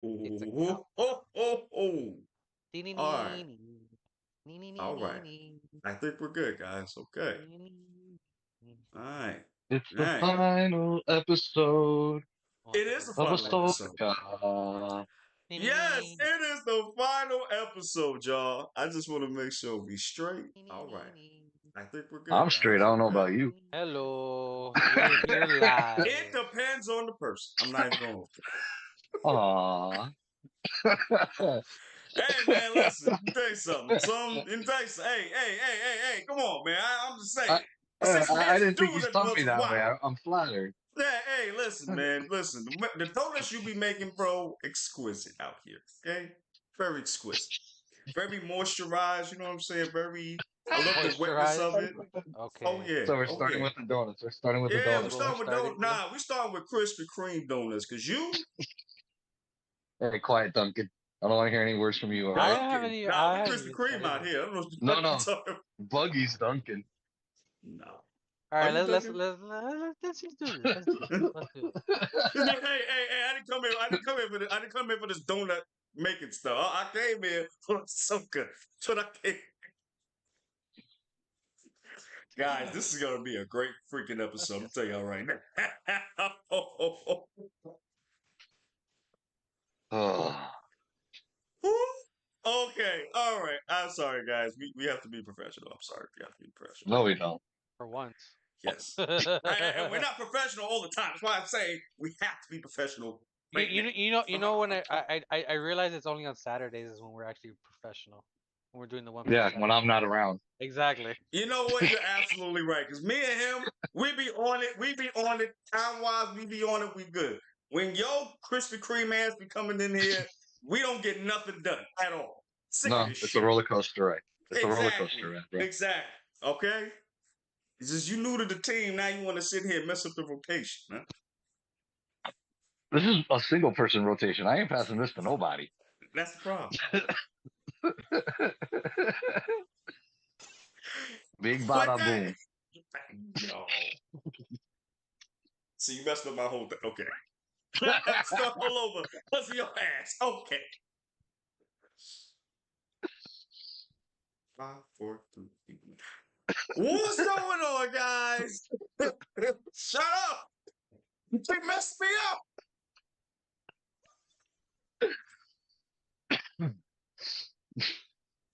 It's a Ooh, count. oh, oh, oh. Nee, nee, All right. nee, nee. Nee, nee, nee, All nee, right. nee. I think we're good, guys. Okay. Nee, nee, nee. All right. It's All the right. final episode Want It to is the go. of final episode. Ahsoka. Nee, nee, Yes, nee. it is the final episode, y'all. I just want to make sure we straight. Nee, nee, All nee, right. nee. I think we're good, I'm straight. guys. I don't know Okay. about you. Hello, you're here live. It depends on the person. I'm not even going to. Aww. Hey, man, listen. Let me tell you something. Hey. Come on, man. I'm just saying. I, Since we I didn't think you introduced saw me everyone's that way. wild. I'm flattered. Yeah, hey, listen, man. Listen. The donuts you be making, bro, exquisite out here. Okay? Very exquisite. Very moisturized, you know what I'm saying? Very, I love the wetness Moisturized. of it. Oh, Okay, yeah. So we're Oh, starting yeah. with the donuts. We're starting with the Yeah, that's we donuts what we're now. starting with those. starting with. Nah, we starting with Krispy Kreme donuts, because you Hey, quiet, Duncan. I don't want to hear any words from you, all I right? haven't Dunkin'. even. Nah, I we haven't Krispy even Kreme started out yet. here. I don't know No, what you're no. talking about. Buggy's Duncan. No. All Are right, you let's Dunkin'? let's just do this. Let's do this. Let's do this. Hey, I didn't come here. I didn't come here for this donut making stuff. I came here for Ahsoka. That's what I came. Guys, this is gonna be a great freaking Let's episode. I'm get tell y'all started. right now. Oh, Okay, all right. I'm sorry, guys. We have to be professional. I'm sorry. We have to be professional. no, we don't. For once. Yes. And we're not professional all the time. That's why I'm saying we have to be professional You, right you now. you know when I realize it's only on Saturdays is when we're actually professional. When we're doing the One Piece Yeah, when chapter. I'm not around. Exactly. You know what? You're absolutely right. Because me and him, we be on it. We be on it. Time wise, we be on it. We good. When yo Krispy Kreme ass be coming in here, we don't get nothing done at all. Sick of No, this it's a shit. roller coaster ride. It's a roller Exactly. coaster ride, bro. Exactly. Okay? It's just you new to the team. Now you want to sit here and mess up the rotation, huh? This is a single person rotation. I ain't passing this to nobody. That's the problem. Big But bada that, boom. yo. See, you messed up my whole thing. Okay. Start all over. What's your ass? Okay. 5, 4, 3, 2, 1. What's going on, guys? Shut up! You messed me up.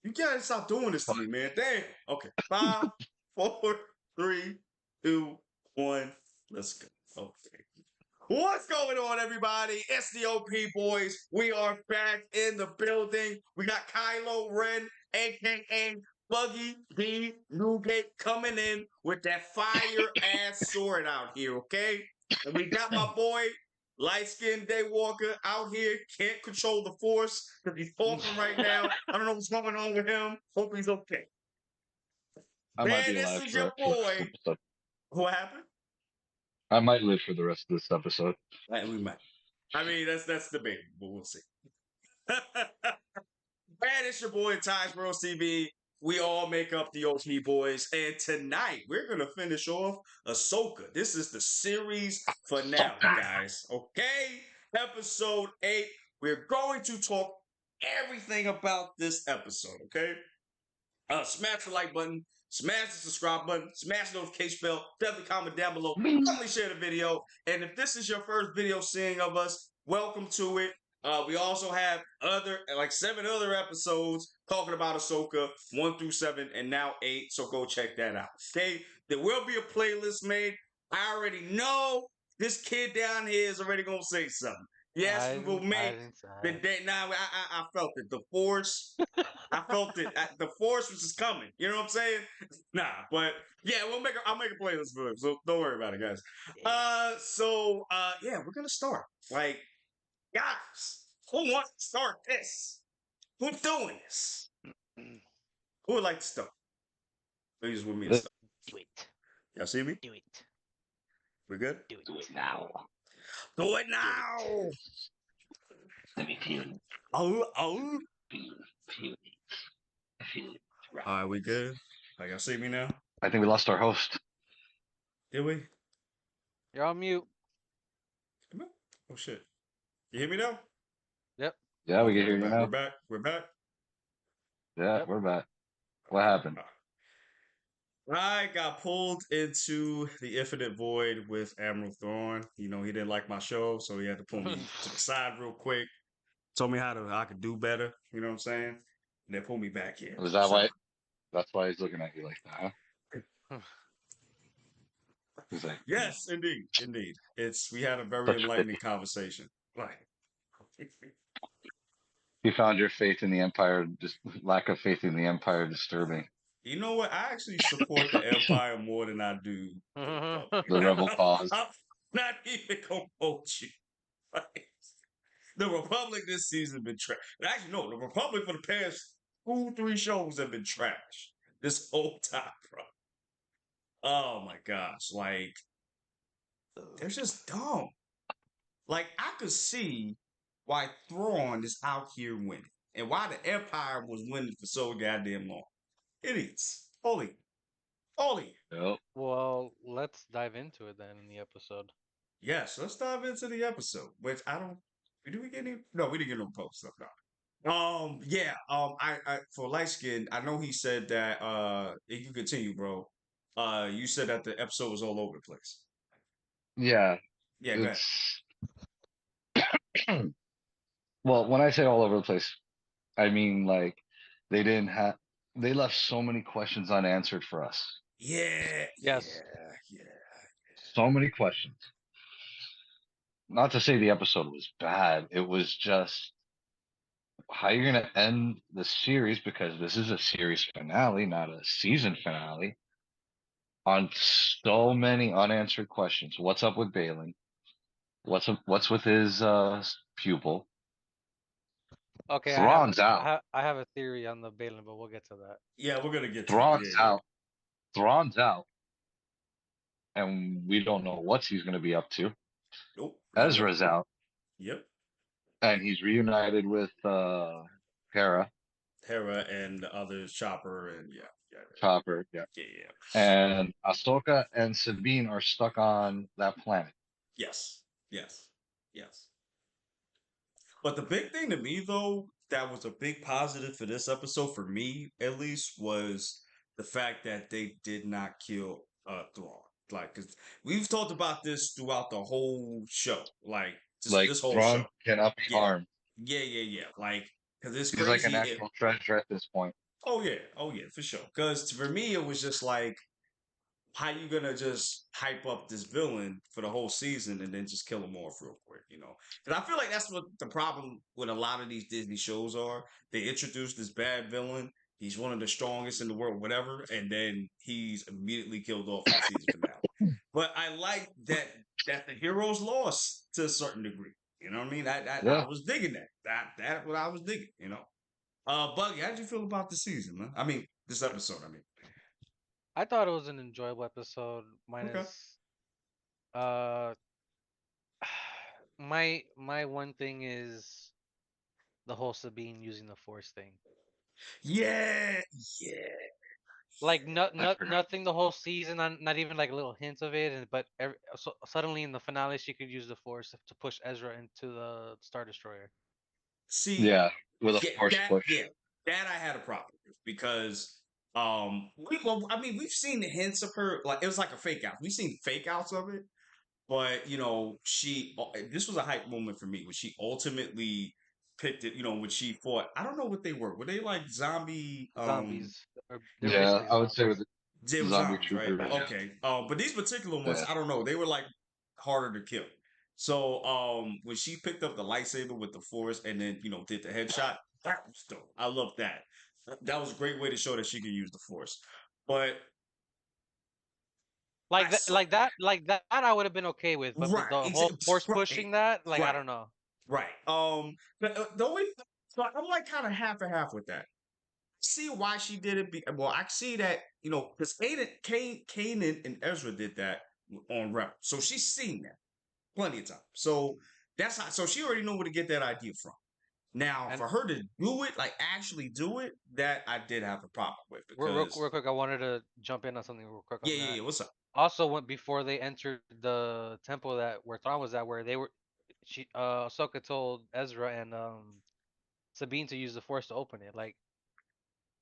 You gotta stop doing this to me, man. Damn. Okay. 5, 4, 3, 2, 1. Let's go. Okay. What's going on, everybody? It's the OP boys. We are back in the building. We got Kylo Ren, aka Buggy D Newgate, coming in with that fire ass sword out here, okay? And we got my boy, light skinned Daywalker, out here, can't control the force because he's talking right now. I don't know what's going on with him. Hope he's okay. I might Man, be this alive is for your for this boy. episode. What happened? I might live for the rest of this episode. We might. I mean, that's debatable, but we'll see. Man, it's your boy tais.worldtv. We all make up the OP boys, and tonight we're gonna finish off Ahsoka. This is the series finale, guys. Okay, episode 8. We're going to talk everything about this episode. Okay, smash the like button, smash the subscribe button, smash the notification bell, definitely comment down below, definitely share the video. And if this is your first video seeing of us, welcome to it. We also have like 7 other episodes talking about Ahsoka 1 through 7 and now 8. So go check that out. Okay, there will be a playlist made. I already know this kid down here is already gonna say something. Yes, we will I make didn't say. the day. Now I felt it. The force. I felt it. The force was just coming. You know what I'm saying? Nah, but yeah, I'll make a playlist for it. So don't worry about it, guys. Yeah, we're gonna start. Like, guys, who wants to start this? Who's doing this? Who would like to start? Please with me to start. Do it. Y'all see me? Do it. We good? Do it. Do it now. Do it Do now. Let me feel it. Oh. Feel it. Feel it. All right, we good? Y'all see me now? I think we lost our host. Did we? You're on mute. Oh shit. You hear me now? Yeah, we Okay, can hear we're you back. We're now. back. We're back. Yeah, Yep. we're back. What Okay. happened? I got pulled into the infinite void with Admiral Thrawn. You know, he didn't like my show, so he had to pull me to the side real quick. Told me I could do better. You know what I'm saying? And then pull me back in. Was that So why? That's why he's looking at you like that, huh? He's like, yes, indeed, indeed. We had a very such a enlightening pity. conversation. Like, He found your faith in the Empire, just lack of faith in the Empire disturbing. you know what? I actually support the Empire more than I do the The Republic. rebel cause. I'm not even gonna hold you. Like, the Republic this season been trash. Actually, no, the Republic for the past 2, 3 shows have been trash this whole time, bro. Oh my gosh, like they're just dumb. Like I could see why Thrawn is out here winning and why the Empire was winning for so goddamn long. Idiots. Holy. Yep. Well, let's dive into it then in the episode. Yes, let's dive into the episode. Which I don't. Did we get any? No, we didn't get no post stuff. No. Yeah. I for light skin, I know he said that. If you continue, bro. You said that the episode was all over the place. Yeah, Yeah, go ahead. it's well, when I say all over the place, I mean like they didn't have they left so many questions unanswered for us. Yeah, Yes. yeah. So many questions. Not to say the episode was bad. It was just how you're gonna end the series because this is a series finale, not a season finale, on so many unanswered questions. What's up with Balin? What's with his pupil? Okay, Thrawn's out. I have a theory on the Balin, but we'll get to that. Yeah, we're gonna get to it. Thrawn's Yeah. out. Thrawn's out. And we don't know what he's gonna be up to. Nope. Not yet. Ezra's out. Yep. And he's reunited with Hera, Hera and the others, Chopper, and yeah. Chopper, yeah. Yeah. And Ahsoka and Sabine are stuck on that planet. Yes. Yes. Yes. But the big thing to me, though, that was a big positive for this episode, for me at least, was the fact that they did not kill Thrawn. Like, cause we've talked about this throughout the whole show, like just Like this whole show. Thrawn cannot be Yeah, harmed. yeah. Like, cause it's He's like a crazy. national treasure at this point. Oh yeah, for sure. Cause for me, it was just like how you gonna just hype up this villain for the whole season and then just kill him off real quick, you know? Because I feel like that's what the problem with a lot of these Disney shows are. They introduce this bad villain. He's one of the strongest in the world, whatever, and then he's immediately killed off in the season finale. But I like that the heroes lost to a certain degree. You know what I mean? I Yeah. was digging that. That what I was digging. You know. Buggy, how did you feel about the season, man? I mean, this episode. I mean, I thought it was an enjoyable episode, okay. minus uh my one thing is the whole Sabine using the Force thing. Yeah, yeah. Like I forgot. nothing the whole season, not even like a little hint of it, but so suddenly in the finale she could use the Force to push Ezra into the Star Destroyer. See, Yeah, with a yeah, force push. that I had a problem with because I mean we've seen the hints of her like it was like a fake out. We've seen fake outs of it, but you know this was a hype moment for me when she ultimately picked it. You know when she fought. I don't know what they were. Were they like zombie? Zombies, or they're Yeah, basically I would say with zombies. the They were zombie zombies, right? troopers. Okay. But these particular ones, Yeah. I don't know. They were like harder to kill. So when she picked up the lightsaber with the force and then did the headshot, that was dope. I love that. That was a great way to show that she could use the force. But I saw Like that I would have been okay with, but right, the whole Force right, pushing that, like I right, don't know. right. But the only so I'm like kind of half and half with that. See why she did it. Well, I see that because Kanan and Ezra did that on Rebel, so she's seen that plenty of times. So that's how. So she already knew where to get that idea from. Now, And for her to do it, like actually do it, that I did have a problem with real because quick, I wanted to jump in on something real quick on yeah. that. What's up? Also, went before they entered the temple that where Thrawn was at, where they were, Ahsoka told Ezra and Sabine to use the Force to open it. Like,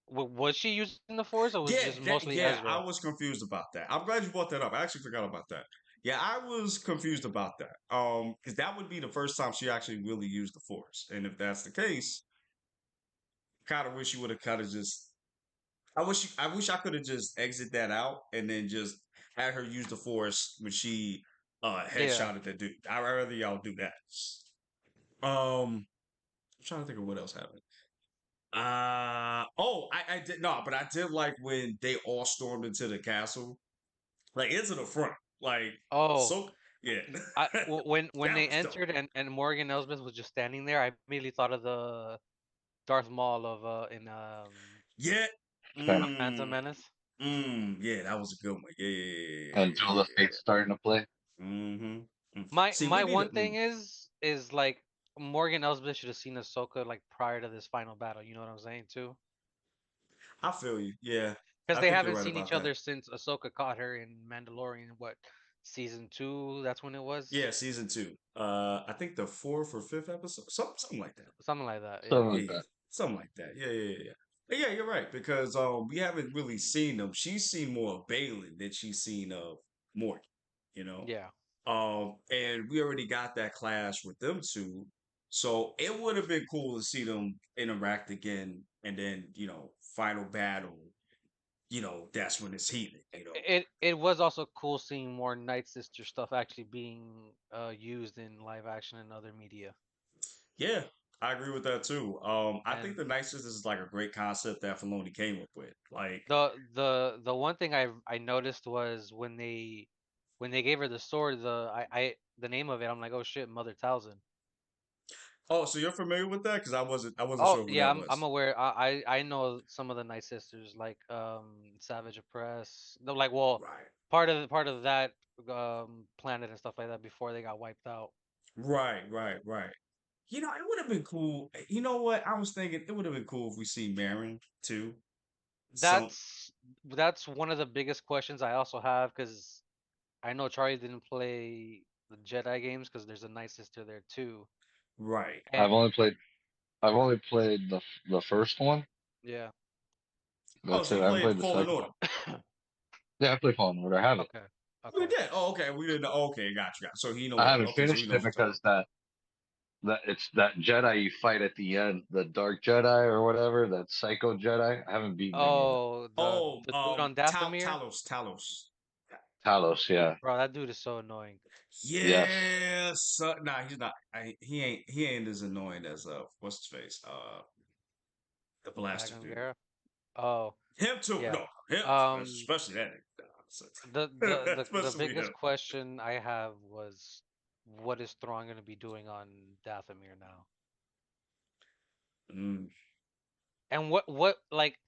was she using the Force or was it Yeah, just mostly I Ezra? was confused about that. I'm glad you brought that up. I actually forgot about that. Yeah, I was confused about that. Because that would be the first time she actually really used the Force. And if that's the case, kind of wish you would have kind of just. I wish I could have just exit that out and then just had her use the Force when she Yeah. headshotted that dude. I'd rather y'all do that. I'm trying to think of what else happened. I did not, but I did like when they all stormed into the castle, like into the front, like Oh, so. Yeah, when that they was dope. entered and Morgan Elsbeth was just standing there, I immediately thought of the Darth Maul of in Yeah, Phantom mm, Menace. yeah, that was a good one. Yeah, yeah, And Duel of Fate's starting to play. yeah. Mm-hmm. See, we My need one to. thing is like Morgan Elsbeth should have seen Ahsoka like prior to this final battle. You know what I'm saying too? I feel you. Yeah, Because I they think you're haven't right seen each about that. other since Ahsoka caught her in Mandalorian. What season 2? That's when it was. Yeah, season two. I think the fourth or fifth episode, something like that. Something like that. Yeah. Something Yeah, like yeah, that. something like that. Yeah, yeah, yeah. Yeah, you're right because we haven't really seen them. She's seen more of Balin than she's seen of Morgan, you know. Yeah. And we already got that clash with them two, so it would have been cool to see them interact again, and then final battle. That's when it's heated. It was also cool seeing more Night Sister stuff actually being used in live action and other media. Yeah, I agree with that too. I think And the Night Sisters is like a great concept that Filoni came up with. Like, the one thing I noticed was when they gave her the sword, the name of it, I'm like, oh shit, Mother Talzin. oh, so you're familiar with that? Because I wasn't Oh sure who yeah, that I'm was. aware. I know some of the Night Sisters, like Savage Oppress. No, like, well, Right. part of that planet and stuff like that before they got wiped out. Right, right, right. It would have been cool. You know what? I was thinking it would have been cool if we see Marin too. Some That's that's one of the biggest questions I also have because I know Charlie didn't play the Jedi games because there's a Night Sister there too. right. I've And only played I've only played the first one. yeah, Oh, That's so it. you I haven't played played the Fallen second Order. one. Yeah, I played Fallen Order. I have it. okay, We okay. did. Oh, okay. We didn't know. Okay, got you. So he know I what. haven't Okay, so he finished it knows what you're talking because that it's that Jedi you fight at the end, the Dark Jedi or whatever, that Psycho Jedi. I haven't beaten him yet. Oh, about. the dude on Dathomir, Talos. Talos, yeah, bro, that dude is so annoying. yes. Yeah, nah, he's not. He ain't as annoying as what's his face? The blaster Dagon dude. Gera. Oh, Him too. yeah. No, him Um, especially that nigga. the Especially him. biggest question I have was, what is Thrawn gonna be doing on Dathomir now? Mm, And what like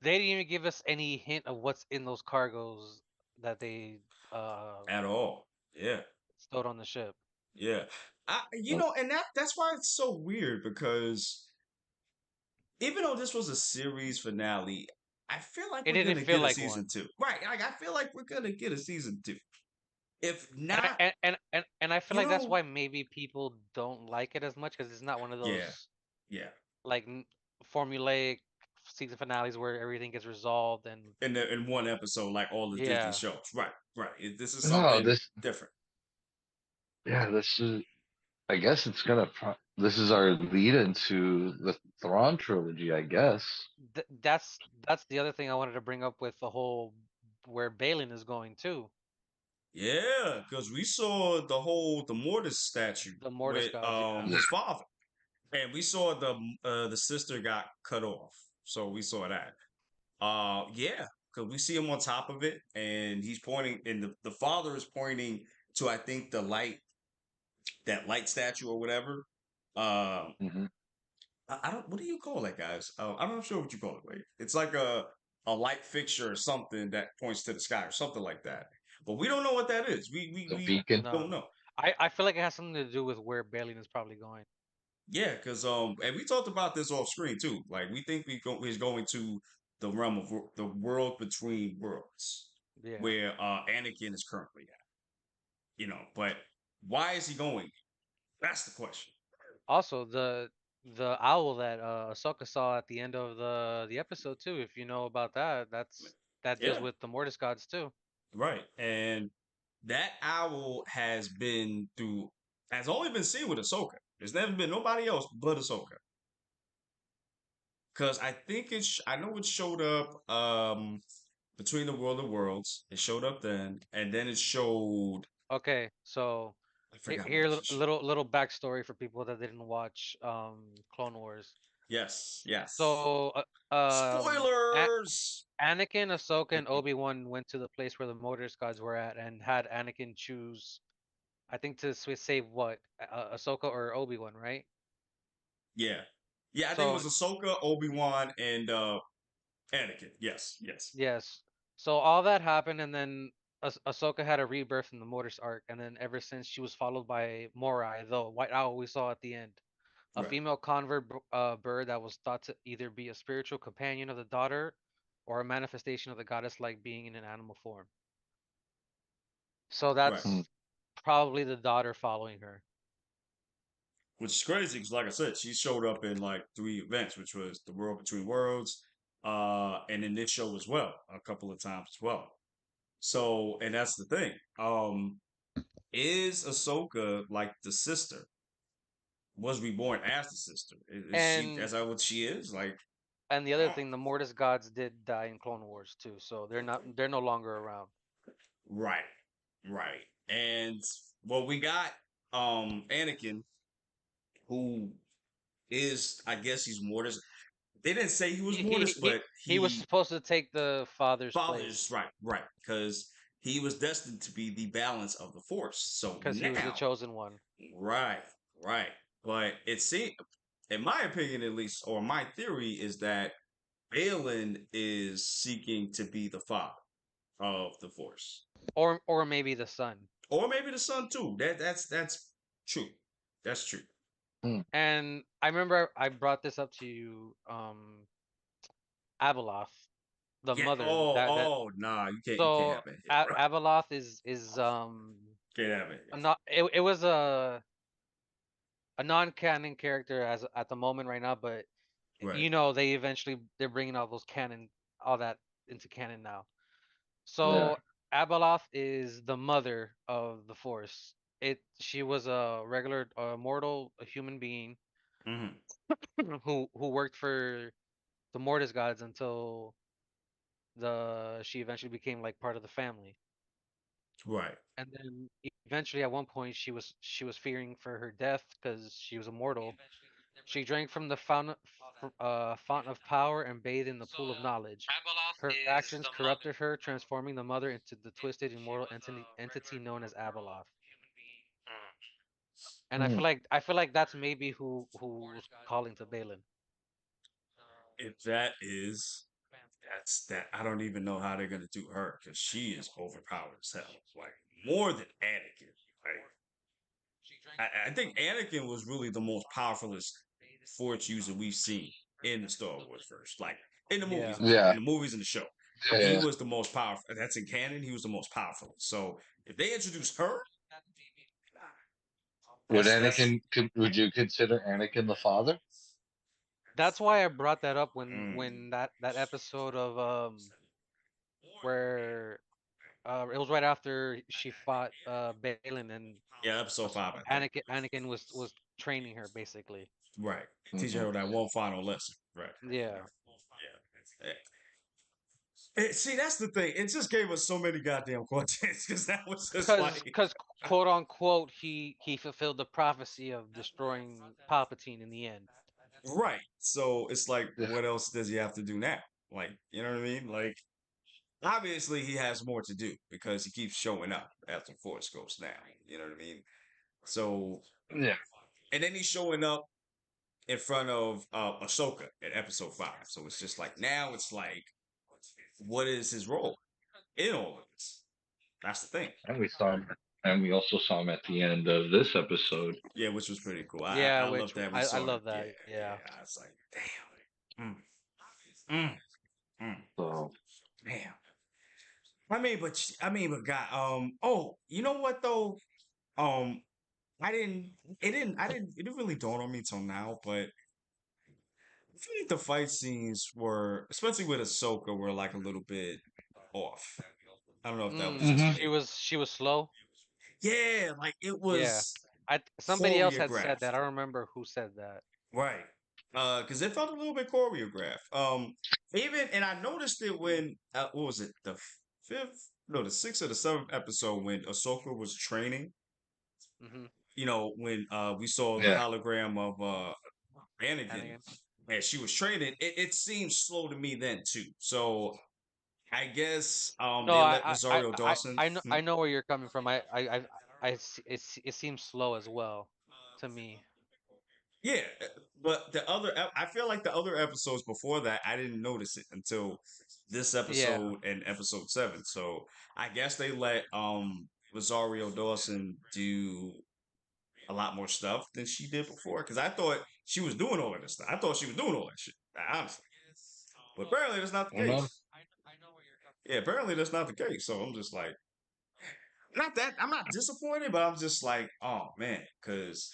they didn't even give us any hint of what's in those cargoes that they uh at all. Yeah, stowed on the ship. yeah. And that's why it's so weird because even though this was a series finale, I feel like It we're didn't gonna feel get a like season one. two. Right? Like I feel like we're gonna get a season two. If And I not, and I feel you like that's know, why maybe people don't like it as much because it's not one of yeah, those yeah. like formulaic season finales where everything gets resolved and In one episode, like all the Disney yeah. shows. Right, right. This is No, something different. this is. I guess it's gonna. This is our lead into the Thrawn trilogy. I guess. That's the other thing I wanted to bring up with the whole where Balin is going too. Yeah, because we saw the Mortis statue The Mortis with gods, yeah. Yeah. his father, and we saw the sister got cut off. So we saw that. Yeah, because we see him on top of it, and he's pointing, and the father is pointing to I think that light statue or whatever. Um, Hmm. I don't. What do you call that, guys? I'm not sure what you call it. Wait, it's like a light fixture or something that points to the sky or something like that. But we don't know what that is. The We beacon. No. don't know. I feel like it has something to do with where Balin is probably going. Yeah, because and we talked about this off screen too. Like we think he's going to the realm of the world between worlds, Yeah. where Anakin is currently at. But why is he going? That's the question. Also, the owl that Ahsoka saw at the end of the episode too. If you know about that, that deals Yeah, with the Mortis gods too. right. And that owl has only been seen with Ahsoka. There's never been nobody else but Ahsoka. Cause I think I know it showed up between the World of Worlds. It showed up then, and then it showed Okay, so I forgot what here else it showed. little backstory for people that didn't watch Clone Wars. Yes, yes. So Spoilers. Anakin, Ahsoka, and Obi-Wan went to the place where the Mortis gods were at and had Anakin choose, I think, to save what, Ahsoka or Obi-Wan, right? Yeah. Yeah, I think it So was Ahsoka, Obi-Wan, and Anakin. Yes, yes. yes, so all that happened, and then Ahsoka had a rebirth in the Mortis arc, and then ever since she was followed by Morai, the White Owl we saw at the end, a Right, female convert bird that was thought to either be a spiritual companion of the daughter or a manifestation of the goddess-like being in an animal form. So right. Hmm. that's probably the daughter following her. Which is crazy because, like I said, she showed up in like 3 events, which was the World Between Worlds, and in this show as well, a couple of times as well. So, and that's the thing. Is Ahsoka like the sister? Was reborn as the sister? Is she And as that what she is? Like, and the other thing, the Mortis gods did die in Clone Wars too, so they're no longer around. right, right. And well, we got Anakin, who is I guess he's Mortis. They didn't say he was He Mortis, he he, but he was he supposed to take the father's fathers place right, right, because he was destined to be the balance of the Force. So because he was the now, chosen one. right, right. But it seems, in my opinion at least, or my theory is that Balin is seeking to be the father of the Force, Or maybe the son. or maybe the son too. That's true. That's true. Hmm. And I remember I brought this up to you, Abeloth, the Yeah. mother that Oh, nah. You can't so have it here, bro. Abeloth is Can't have it here. not it was a non-canon character as at the moment right now, but Right. you know they're bringing all those canon, all that into canon now. Yeah. So Abeloth is the mother of the Force. She was a regular mortal, a human being Hmm. who worked for the Mortis gods until the she eventually became like part of the family. Right. And then eventually at one point she was fearing for her death because she was immortal. She drank from the fountain of power and bathed in the pool of knowledge. Her actions corrupted her, transforming the mother into the twisted immortal entity known as Abeloth. And Hmm. I feel like that's maybe who was calling to Balin. If that is, that's that. I don't even know how they're gonna do her because she is overpowered as hell. Like more than Anakin. Like I think Anakin was really the most powerfulest Force user we've seen in the Star Wars verse. Like in the Yeah. movies, I'm talking Yeah. in the movies and the show. He Yeah. was the most powerful. That's in canon. He was the most powerful. So if they introduce her, that's Would you consider Anakin the father? That's why I brought that up mm, when that episode of where it was right after she fought Balin and yeah, episode 5, I think. Anakin was training her basically. Right. Teaching Hmm. her that one final lesson. Right. Yeah. Yeah. See, that's the thing. It just gave us so many goddamn questions because that was just like Cuz quote unquote he fulfilled the prophecy of destroying Palpatine in the end. right. So it's like, Yeah. what else does he have to do now? Like, you know what I mean? Like, obviously he has more to do because he keeps showing up after Force goes down. You know what I mean? So, Yeah. and then he's showing up in front of Ahsoka in Episode 5. So it's just like now it's like, what is his role in all of this? That's the thing. And we also saw him at the end of this episode. Yeah, which was pretty cool. Yeah, I love which that we I saw it. love Yeah, that. Yeah. yeah. I was like, damn. Mm, mm, So damn. But God. Oh, you know what though? Um, I didn't. It didn't. I didn't. It didn't really dawn on me till now. But feel like the fight scenes were, especially with Ahsoka, were like a little bit off. I don't know if that was just Hmm. She me. was slow. Yeah, like it Yeah. was Somebody else had said choreographed. that. I don't remember who said that. Right. Because it felt a little bit choreographed. Even and I noticed it when what was it, the fifth, no, the sixth or the seventh episode when Ahsoka was training. Mhm. When we saw the Yeah. hologram of Anakin Anakin. and she was training, it seemed slow to me then too. So I guess No, they let Rosario Dawson. I know where you're coming from. It seems slow as well to me. Yeah, but I feel like the other episodes before that, I didn't notice it until this Yeah. episode and episode 7. So I guess they let Rosario Dawson do a lot more stuff than she did before. Because I thought she was doing all of this stuff. I thought she was doing all that shit, honestly. But apparently that's not the Well, no. case. Yeah, apparently that's not the case. So I'm just like, not that I'm not disappointed, but I'm just like, oh man, because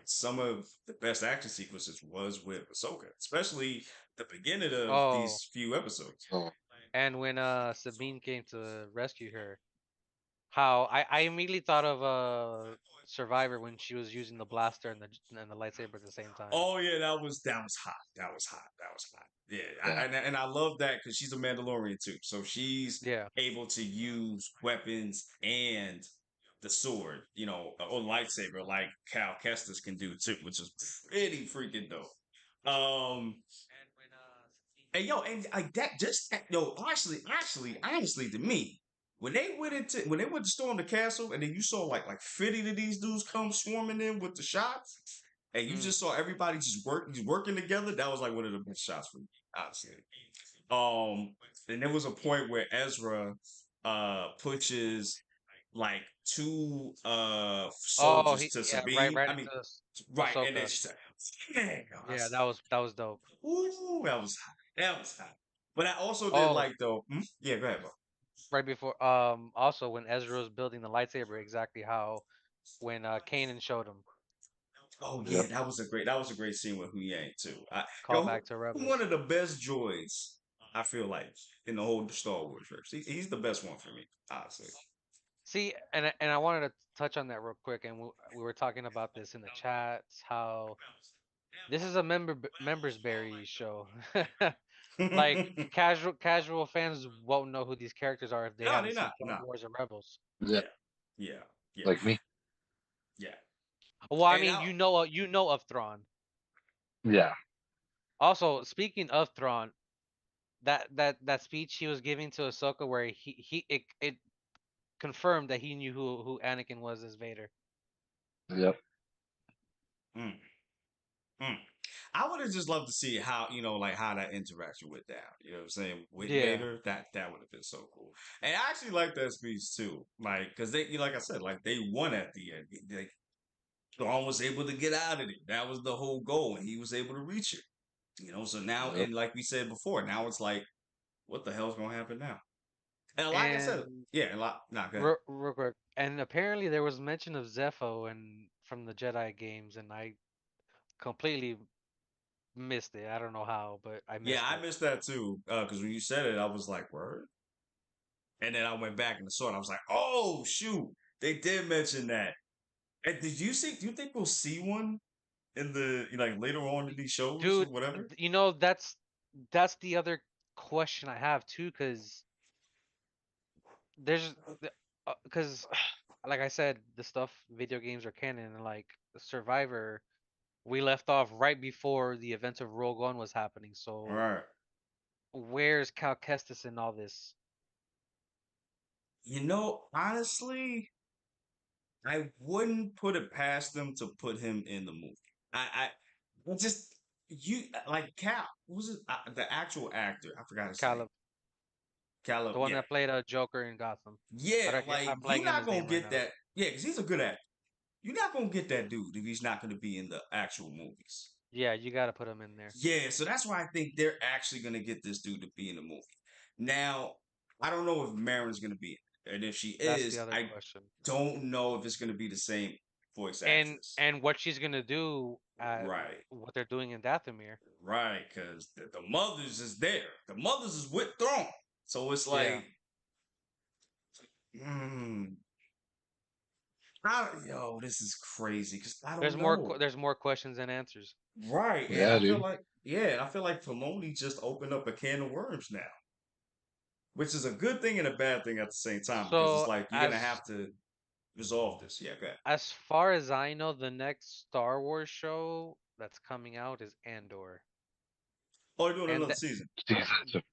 some of the best action sequences was with Ahsoka, especially the beginning of Oh, these few episodes. Oh, and when Sabine came to rescue her, how I immediately thought of Survivor when she was using the blaster and the lightsaber at the same time. Oh yeah, that was hot. That was hot. That was hot. Yeah, yeah. and I love that because she's a Mandalorian too, so she's Yeah. able to use weapons and the sword, or lightsaber like Cal Kestis can do too, which is pretty freaking dope. Um, and and like that, just actually, honestly, to me, when they went to storm the castle, and then you saw like 50 of these dudes come swarming in with the shots, and you Mm. just saw everybody just working together. That was like one of the best shots for me, honestly. Um, and there was a point where Ezra pushes like two Oh, soldiers to right, Sabine. right I mean, into right, and then Ahsoka. she's like, "Man, Yeah, that was dope. ooh, that was hot. That was hot." But I also did Oh, like though. Yeah, go ahead, bro. right before also when Ezra was building the lightsaber, exactly how when Kanan showed him. Oh yeah, Yep. that was a great scene with Hu Yang too. Call back to One Rebels. of the best droids I feel like in the whole Star Wars verse. He's the best one for me, honestly. See, and I wanted to touch on that real quick, and we were talking about this in the chats, how this is a members berry show. Like No, casual fans won't know who these characters are if they they haven't seen not. Clone No. Wars or Rebels. Yeah. Yeah, yeah, yeah, Like me. yeah. Well, I And mean, now, you know of Thrawn. Yeah. Also, speaking of Thrawn, that speech he was giving to Ahsoka, where it confirmed that he knew who Anakin was as Vader. Yep. mm, mm. I would have just loved to see how like how that interaction went down. You know what I'm saying with Yeah, Vader. That would have been so cool. And I actually like that speech too. Like because like I said, like they won at the end. Like Thrawn was able to get out of it. That was the whole goal, and he was able to reach it. So now, Yep. and like we said before, now it's like, what the hell's gonna happen now? And like I said, and yeah, and nah, go ahead. real quick, and apparently there was mention of Zepho and from the Jedi games, and I completely missed it. I don't know how, but I Yeah, missed I it. missed that too. Because when you said it, I was like, word. And then I went back and saw it. I was like, oh shoot, they did mention that. And did you see? Do you think we'll see one in the like later on in these shows or Dude, whatever? that's the other question I have too, because there's because like I said, the stuff video games are canon, and like Survivor, we left off right before the events of Rogue One was happening. All So right. where's Cal Kestis in all this? Honestly, I wouldn't put it past them to put him in the movie. I just you like Cal. Who was it? The actual actor? I forgot his name. Caleb, Caleb. the one Yeah, that played Joker in Gotham. yeah. Like I'm you're blanking not his gonna name right get now. that. Yeah, because he's a good actor. You're not gonna get that dude if he's not gonna be in the actual movies. Yeah, you got to put him in there. Yeah, so that's why I think they're actually gonna get this dude to be in the movie. Now, I don't know if Marin's gonna be in it, and if she That's the is, other I question. don't know if it's gonna be the same voice And actress. and what she's gonna do? at Right. what they're doing in Dathomir. Right. Because the mothers is there. The mothers is with Throne. So it's Yeah, like, mm, yo, this is crazy because I don't know. there's more questions than answers. Right. And Yeah, I feel dude. like, yeah, I feel like Filoni just opened up a can of worms now, which is a good thing and a bad thing at the same time because it's So like you're gonna have to resolve this. Yeah, okay. as far as I know, the next Star Wars show that's coming out is Andor, Oh, you're doing and another the season.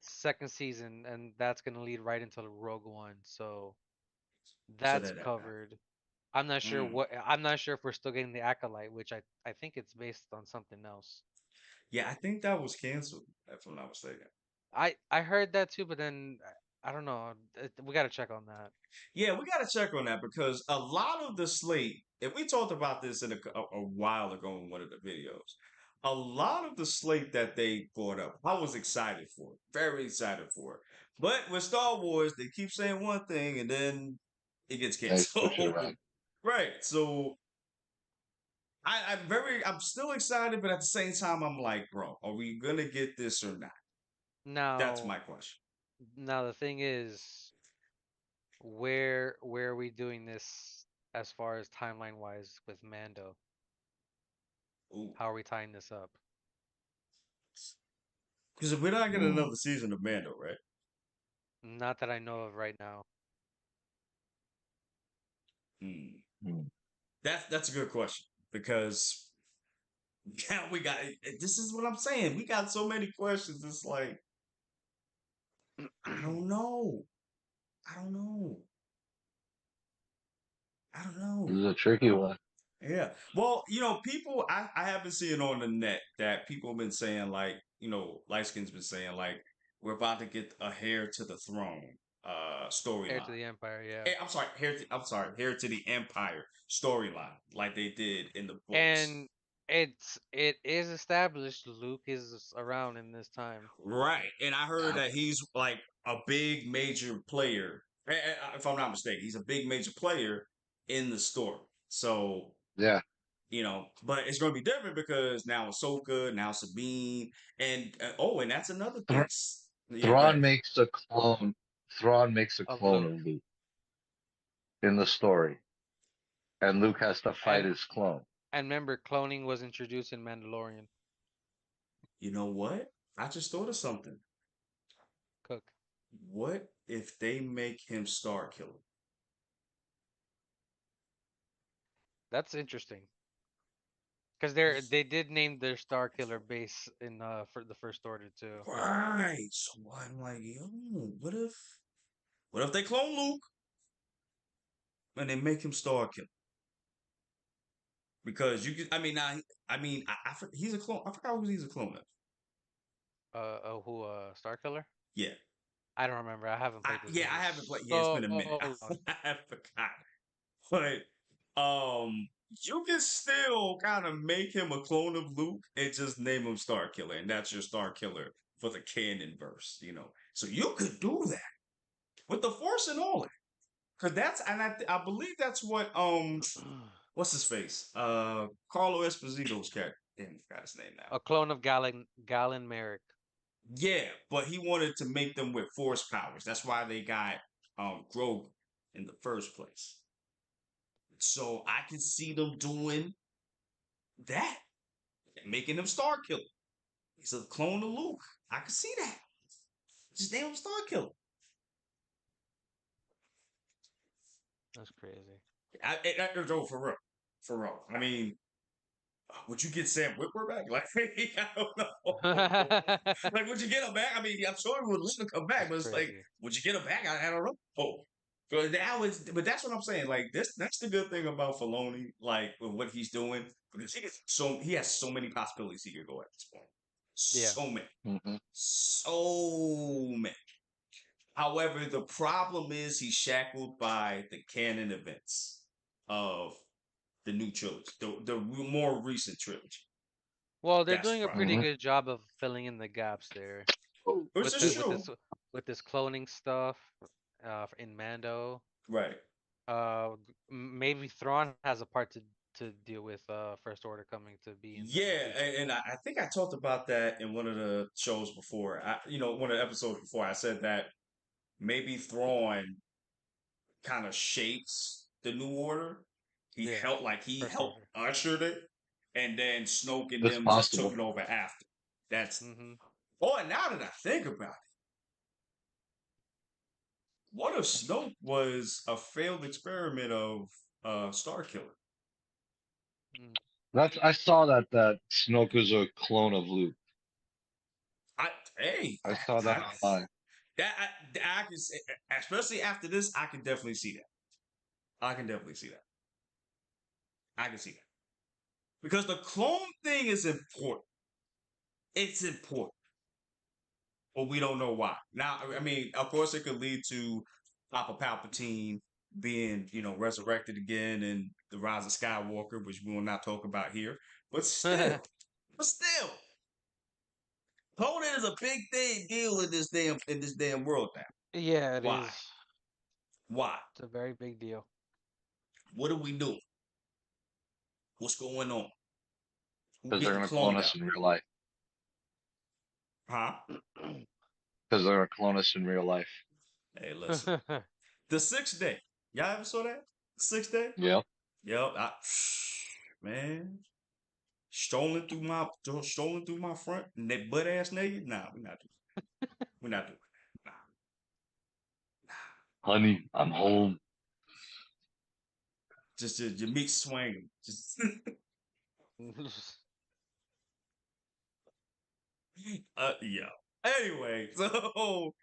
second season, and that's gonna lead right into Rogue One. So So that's that. covered. I'm not sure Mm. what. I'm not sure if we're still getting the Acolyte, which I think it's based on something else. Yeah, I think that was canceled, if I'm not mistaken. I heard that too, but then I don't know. We got to check on that. Yeah, we got to check on that because a lot of the slate, and we talked about this in a while ago in one of the videos, a lot of the slate that they brought up, I was excited for it, very excited for it. But with Star Wars, they keep saying one thing and then it gets They switch it canceled. around. Right. So I'm still excited, but at the same time, I'm like, bro, are we gonna get this or not? That's Now, my question. now the thing is, where are we doing this as far as timeline wise with Mando? Ooh. How are we tying this up? Because we're not getting Mm, another season of Mando, right? Not that I know of right now. Hmm. mm. That's a good question because yeah, we got. This is what I'm saying. We got so many questions. It's like I don't know. I don't know. I don't This know. is a tricky one. Yeah. Well, people. I have been seeing on the net that people have been saying like, light skin's been saying like we're about to get a heir to the throne Heir to storyline. the Empire, yeah. I'm sorry, heir to the empire storyline, like they did in the books. And it is established Luke is around in this time. Right. And I heard that he's like a big major player. If I'm not mistaken, he's a big major player in the story. So, Yeah. but it's going to be different because now Ahsoka, now Sabine, and and that's another thing. Thr- Yeah, go Thrawn ahead. makes a clone. Thrawn makes a Of clone Luke. of Luke in the story, and Luke has to fight And his clone. and remember, cloning was introduced in Mandalorian. You know what? I just thought of something. Cook. What if they make him Star Killer? That's interesting. Because they did name their Star Killer base in for the First Order too. Right. So I'm like, yo, what if they clone Luke and they make him Star Killer? Because you can, I mean, now, he's a clone. I forgot who he's a clone of. Who Star Killer? Yeah, I don't remember. I haven't played this yeah, game I in haven't played. Yeah, it's been so a minute. long. I forgot, but you can still kind of make him a clone of Luke and just name him Star Killer, and that's your Star Killer for the canon verse. So you could do that with the Force and all that, because I believe that's what what's his face Carlo Esposito's character. Damn, I forgot his name now. A clone of Galen Merrick. Yeah, but he wanted to make them with force powers. That's why they got Grogu in the first place. So I can see them doing that, making him Star Killer. He's a clone of Luke. I can see that. Just name him Star Killer. That's crazy. Joe, for real, for real. I mean, would you get Sam Witwer back? Like, I don't know. That's Like, would you get him back? I mean, I'm sure he would let him come back, but it's like, crazy. would you get him back? I don't know. But that's what I'm saying. Like, that's the good thing about Filoni, like with what he's doing, because he has so many possibilities he could go at this point. Yeah. So many, Hmm. so many. However, the problem is he's shackled by the canon events of the new trilogy, the more recent trilogy. Well, they're That's the doing a problem. pretty Hmm. good job of filling in the gaps there Which with is the with true. this with this cloning stuff in Mando. Right. Maybe Thrawn has a part to to deal with First Order coming to be in the Yeah, future. and I think I talked about that in one of the shows before. One of the episodes before, I said that maybe Thrawn kind of shapes the New Order. Yeah, He First helped Order. ushered it, and then Snoke and It's them just took possible. it over after. That's Hmm. Oh, and now that I think about it, what if Snoke was a failed experiment of Star Killer? Mm. I saw that Snoke is a clone of Luke. I hey I saw that online. I can say, especially after this, I can definitely see that. I can definitely see that. I can see that because the clone thing is important. It's important, but we don't know why. Now, I mean, of course, it could lead to Papa Palpatine being, resurrected again in the Rise of Skywalker, which we will not talk about here. But still, cloning is a big thing deal in this damn world now. Yeah, it Why? is. Why? It's a very big deal. What are we doing? What's going on? Who Because they're getting gonna clone cloned us out? in real life. Huh? Because they're gonna clone us in real life. Hey, listen. The sixth day. Y'all ever saw that? The sixth day? Yep. Yep. Man, strolling through my front, butt ass naked. Nah, we're not doing. We're not doing that. Nah. Honey, I'm home. Just your meat swinging. Just yeah. Anyway, so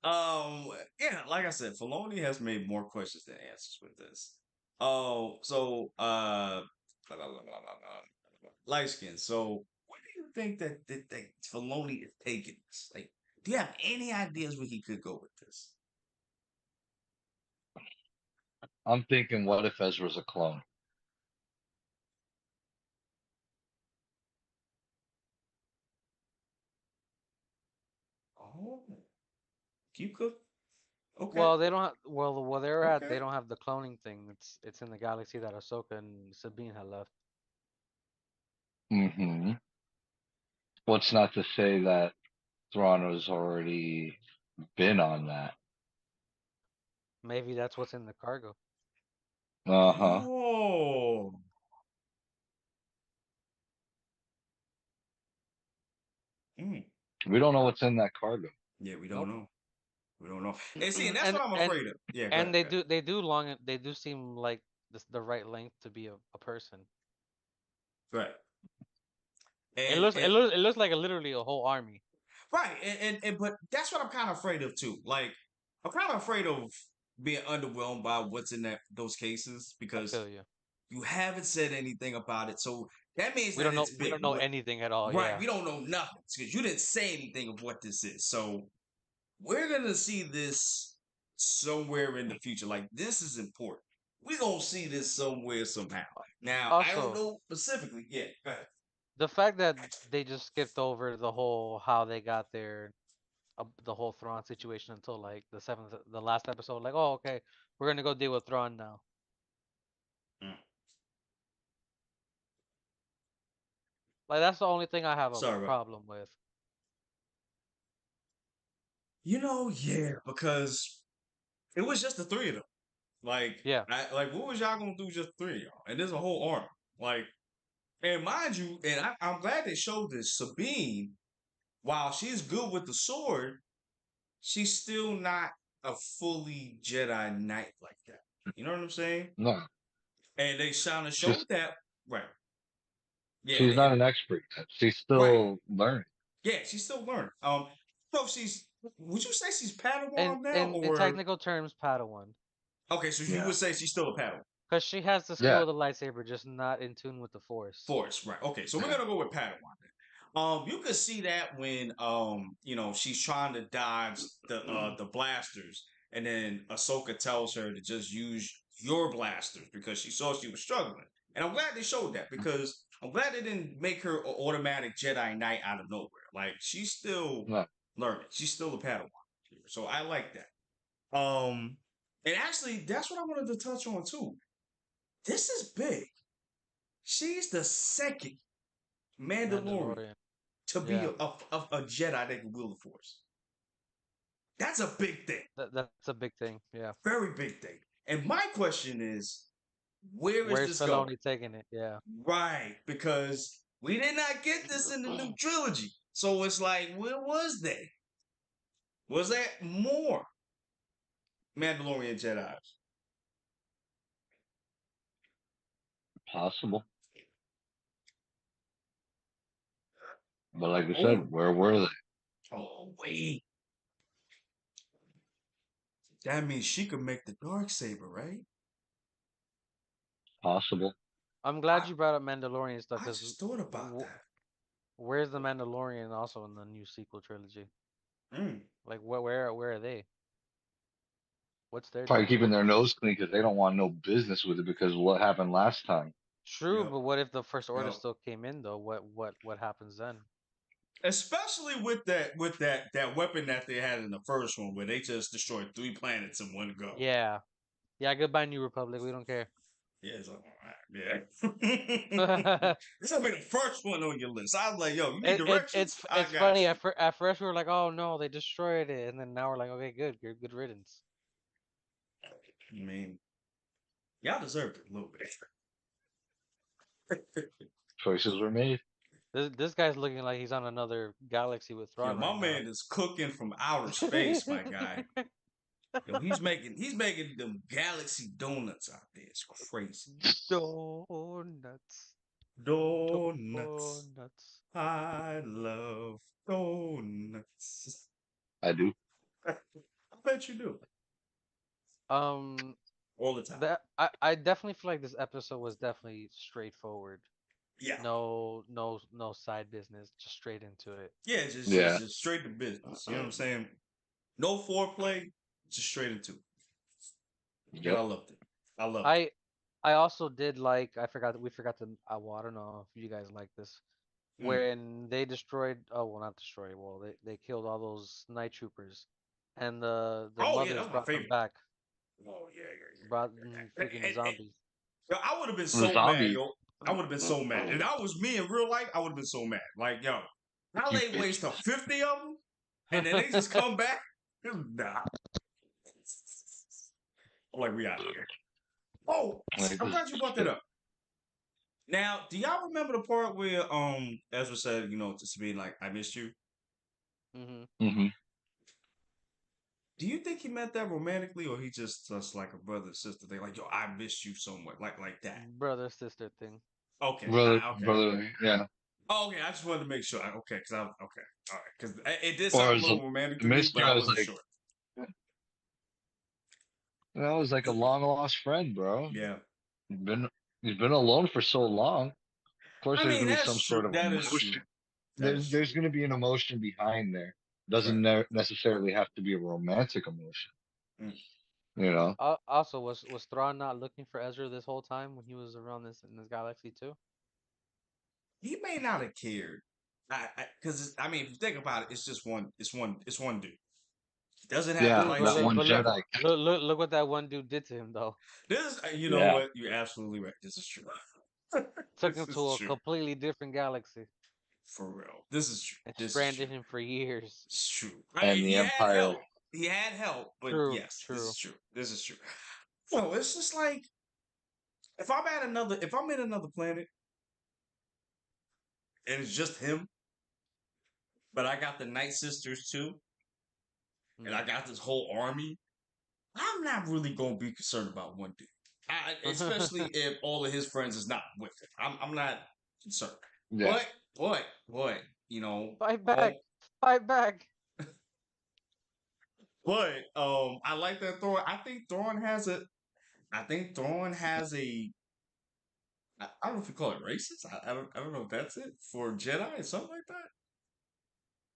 yeah, like I said, Filoni has made more questions than answers with this. Oh, so light skin. So where do you think that Filoni is taking this? Like, do you have any ideas where he could go with this? I'm thinking, what if Ezra's a clone? Oh, keep cook. Okay, Well, they don't have. Well, where they're at, okay. they don't have the cloning thing. It's in the galaxy that Ahsoka and Sabine had left. Mm-hmm. What's not to say that Thrawn has already been on that? Maybe that's what's in the cargo. Uh-huh. Oh, mm. We don't know what's in that cargo. Yeah, we don't Nope. know. We don't know. And see, and that's and what I'm and afraid of. Yeah, go and ahead. Go ahead. they do seem like the right length to be a person. Right. It And looks it and looks it looks like literally a whole army. right, and but that's what I'm kind of afraid of too. Like I'm kind of afraid of being underwhelmed by what's in those cases I because feel you. you haven't said anything about it. So that means We that don't know it's we big. don't know anything at all. Right, Yeah. we don't know nothing because you didn't say anything of what this is. So we're gonna see this somewhere in the future. Like this is important. We're gonna see this somewhere somehow. Now I don't Also, know specifically. Yeah, go ahead. the fact that they just skipped over the whole how they got there, the whole Thrawn situation until like the last episode. Like, oh, okay, we're gonna go deal with Thrawn now. Mm. Like, that's the only thing I have a Sorry about. problem with. Yeah, because it was just the three of them. Like, Yeah. what was y'all gonna do just three of y'all? And there's a whole army. Like, and mind you, and I'm glad they showed this. Sabine, while she's good with the sword, she's still not a fully Jedi Knight like that. You know what I'm saying? No, And they kind of she's showed that, right? Yeah, she's not and an expert yet. She's right, still learning. yeah, she's still learning. So she's. Would you say she's In Padawan now, in in or technical terms, Padawan, okay? So you Yeah. would say she's still a Padawan. because she has the skill Yeah. of the lightsaber, just not in tune with the Force. Force, right? Okay, so we're Yeah. gonna go with Padawan. You could see that when she's trying to dodge the blasters, and then Ahsoka tells her to just use your blasters because she saw she was struggling. And I'm glad they showed that because I'm glad they didn't make her an automatic Jedi Knight out of nowhere. Like she's still No. learning. She's still a Padawan. So I like that. And actually, that's what I wanted to touch on too. This is big. She's the second Mandalorian Mandalorian. to be Yeah, a Jedi that can wield the Force. That's a big thing. that's a big thing. Yeah. Very big thing. And my question is, where is Where's this going? Filoni taking it? Yeah. Right, because we did not get this in the new trilogy. So it's like, where was they? Was that more Mandalorian Jedi's? Possible. But like I Oh, said, where were they? oh, wait. That means she could make the dark saber, right? Possible. I'm glad I you brought up Mandalorian stuff I because just thought about that. where's the Mandalorian also in the new sequel trilogy? Mm. Like, where are they? What's their Probably deal? keeping their nose clean because they don't want no business with it because of what happened last time. True, Yep. but what if the First Order Yep. still came in though? What happens then? Especially with that weapon that they had in the first one, where they just destroyed 3 planets in one go. Yeah, yeah. Goodbye, New Republic. We don't care. Yeah, it's like, all right, yeah. This will be the first one on your list. I was like, yo, you need directions? I It's got funny. you. At first we were like, oh no, they destroyed it, and then now we're like, okay, good riddance. I mean, y'all deserved it a little bit. Choices were made. This guy's looking like he's on another galaxy with Yo, Thrawn my right now. man is cooking from outer space, my guy. Yo, he's making them galaxy donuts out there. It's crazy. Donuts, Donuts. donuts. I love donuts. I do. I bet you do. Um, All the time. that I definitely feel like this episode was definitely straightforward. Yeah. No side business, just straight into it. Yeah, just, just Yeah. just straight to business. You know what I'm saying? No foreplay, just straight into it. And I Yep. loved it. I loved it. I I also did like we forgot to well, I don't know if you guys like this Mm. when they destroyed not destroyed, well they killed all those night troopers and the Oh yeah, mothers that's my brought them favorite. back, Oh yeah, brought yeah, freaking yeah. zombies. Yo, I would have been The so mad, zombie. yo. I would have been so mad. If that was me in real life, I would have been so mad. Like, yo, how You they waste bitch. a 50 of them and then they just come back? Nah. I'm like, we out of here. Oh, Like I'm this glad you brought that up. Now, do y'all remember the part where Ezra said, just to be like, I missed you? hmm hmm Do you think he meant that romantically, or he just like a brother and sister thing? Like, yo, I missed you so much, like that. Brother sister thing. Okay, okay. Brother, yeah. Oh, okay, I just wanted to make sure. Okay, because okay, all right, because it did Or sound a as a little romantic to me, but Mister, I I was wasn't like, sure. that was like a long lost friend, bro. Yeah, You've been you've been alone for so long. Of course, I there's mean gonna be some that's true. sort of That is true. emotion. That is There's true. gonna be an emotion behind there. Right. Doesn't necessarily have to be a romantic emotion. Mm. You know? Also, was Thrawn not looking for Ezra this whole time when he was around this in this galaxy too? He may not have cared, because I mean, if you think about it, it's just one. It's one dude. He doesn't have the Yeah, True, that lightsaber one but look, Jedi. anymore. look what that one dude did to him though. This, you know Yeah, what? You're absolutely right. This is true. Took him This is to a true. completely different galaxy For real. This is true. and This is stranded true. him for years. It's true. and the He had Empire. help. He had help, but True, yes, this true. is true. This is true. No, it's just like if I'm in another planet and it's just him, but I got the Night Sisters too, and I Mm. got this whole army, I'm not really gonna be concerned about one dude. Especially if all of his friends is not with him. I'm not concerned. Yeah, But you know, Fight back, all fight back. but I like that Thorn. I think Thorn has a I don't know if you call it racist. I don't know if that's it for Jedi or something like that.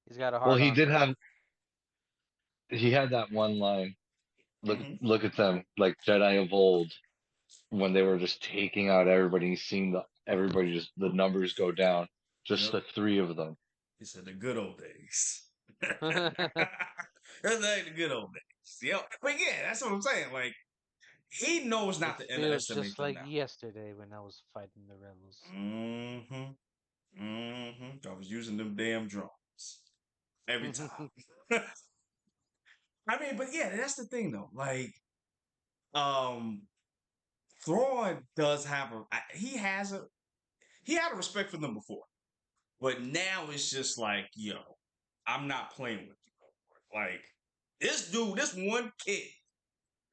He's got a well, hard on for them. he had that one line. Hmm. Look at them, like Jedi of old, when they were just taking out everybody. You seen everybody just the numbers go down, just Yep. the three of them. He said the good old days. That's like the good old days. Yep. But yeah, that's what I'm saying. Like He knows It not to feels underestimate just them like now. yesterday when I was fighting the rebels. Mm-hmm. Mm-hmm. I was using them damn drums every time. I mean, but yeah, that's the thing though. Like, um, Thrawn does have he had a respect for them before, but now it's just like, yo, I'm not playing with you. Like, this one kid